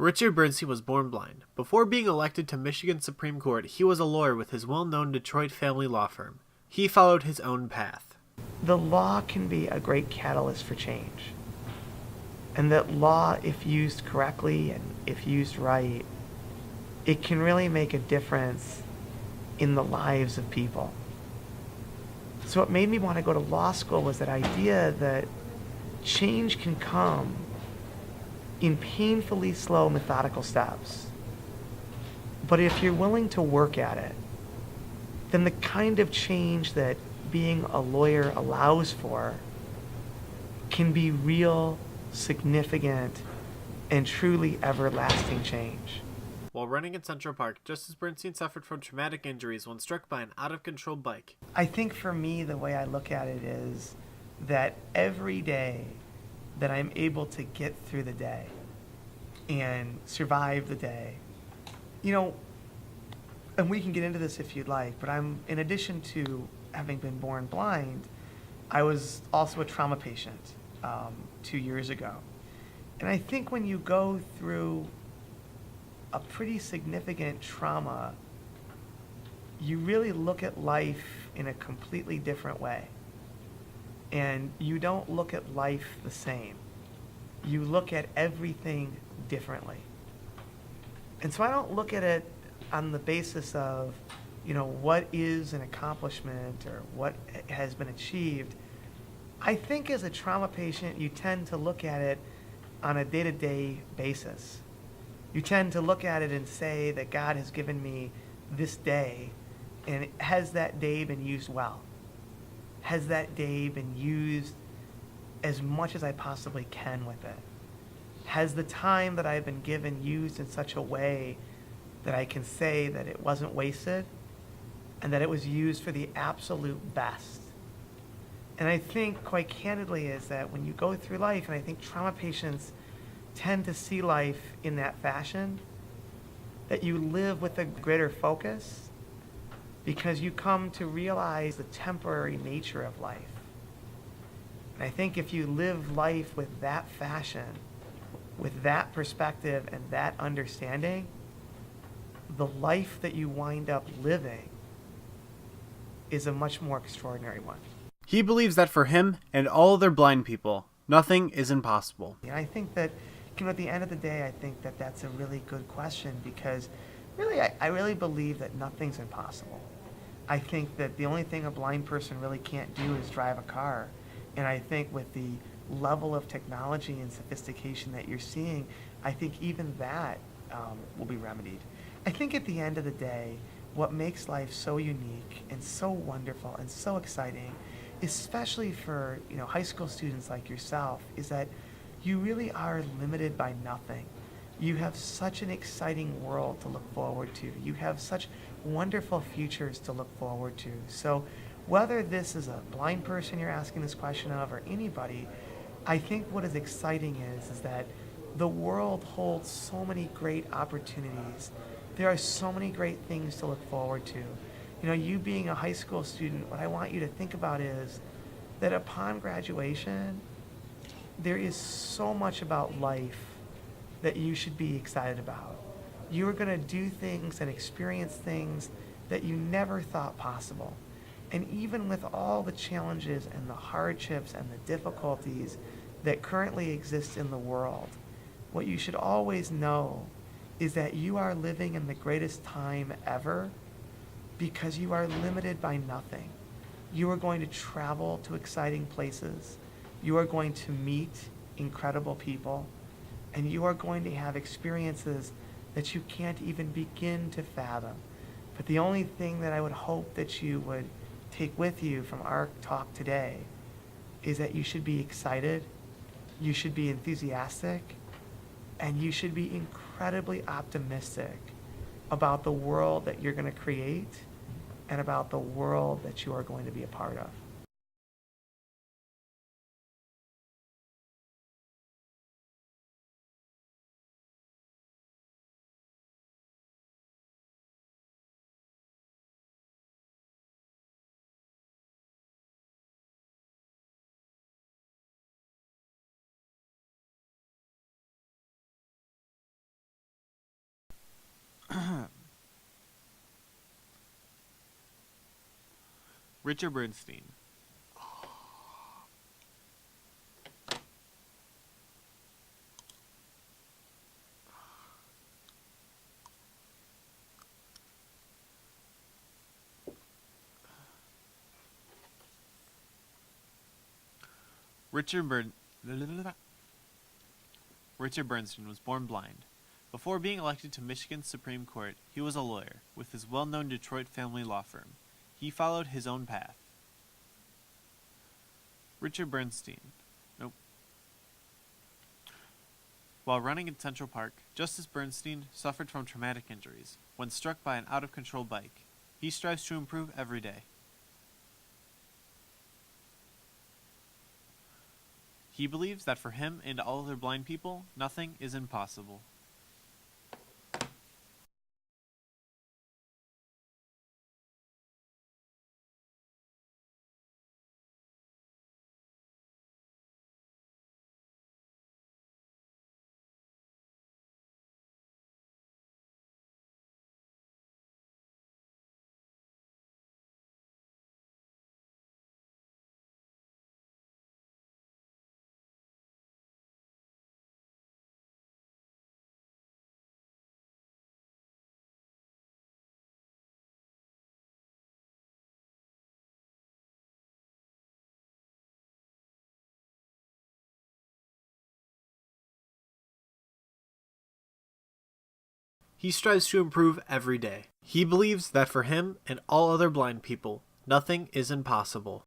Richard Bernstein was born blind. Before being elected to Michigan Supreme Court, he was a lawyer with his well-known Detroit family law firm. He followed his own path. The law can be a great catalyst for change. And that law, if used correctly and if used right, it can really make a difference in the lives of people. So what made me want to go to law school was that idea that change can come in painfully slow, methodical steps. But if you're willing to work at it, then the kind of change that being a lawyer allows for can be real, significant, and truly everlasting change. While running in Central Park, Justice Bernstein suffered from traumatic injuries when struck by an out-of-control bike. I think for me, the way I look at it is that every day that I'm able to get through the day and survive the day, and we can get into this if you'd like, but in addition to having been born blind, I was also a trauma patient 2 years ago. And I think when you go through a pretty significant trauma, you really look at life in a completely different way. And you don't look at life the same. You look at everything differently. And so I don't look at it on the basis of, what is an accomplishment or what has been achieved. I think as a trauma patient, you tend to look at it on a day-to-day basis. You tend to look at it and say that God has given me this day, and has that day been used well? Has that day been used as much as I possibly can with it? Has the time that I've been given used in such a way that I can say that it wasn't wasted and that it was used for the absolute best? And I think, quite candidly, is that when you go through life, and I think trauma patients tend to see life in that fashion, that you live with a greater focus because you come to realize the temporary nature of life. And I think if you live life with that fashion, with that perspective and that understanding, the life that you wind up living is a much more extraordinary one. He believes that for him and all other blind people, nothing is impossible. And I think that, at the end of the day, I think that that's a really good question because really, I really believe that nothing's impossible. I think that the only thing a blind person really can't do is drive a car. And I think with the level of technology and sophistication that you're seeing, I think even that will be remedied. I think at the end of the day, what makes life so unique and so wonderful and so exciting, especially for high school students like yourself, is that you really are limited by nothing. You have such an exciting world to look forward to. You have such wonderful futures to look forward to. So whether this is a blind person you're asking this question of or anybody, I think what is exciting is that the world holds so many great opportunities. There are so many great things to look forward to. You being a high school student, what I want you to think about is that upon graduation, there is so much about life that you should be excited about. You are going to do things and experience things that you never thought possible. And even with all the challenges and the hardships and the difficulties that currently exist in the world, what you should always know is that you are living in the greatest time ever because you are limited by nothing. You are going to travel to exciting places. You are going to meet incredible people, and you are going to have experiences that you can't even begin to fathom. But the only thing that I would hope that you would take with you from our talk today is that you should be excited, you should be enthusiastic, and you should be incredibly optimistic about the world that you're going to create and about the world that you are going to be a part of. Richard Bernstein. Richard Bernstein was born blind. Before being elected to Michigan's Supreme Court, he was a lawyer with his well-known Detroit family law firm. He followed his own path. Richard Bernstein. Nope. While running in Central Park, Justice Bernstein suffered from traumatic injuries when struck by an out-of-control bike. He strives to improve every day. He believes that for him and all other blind people, nothing is impossible. He strives to improve every day. He believes that for him and all other blind people, nothing is impossible.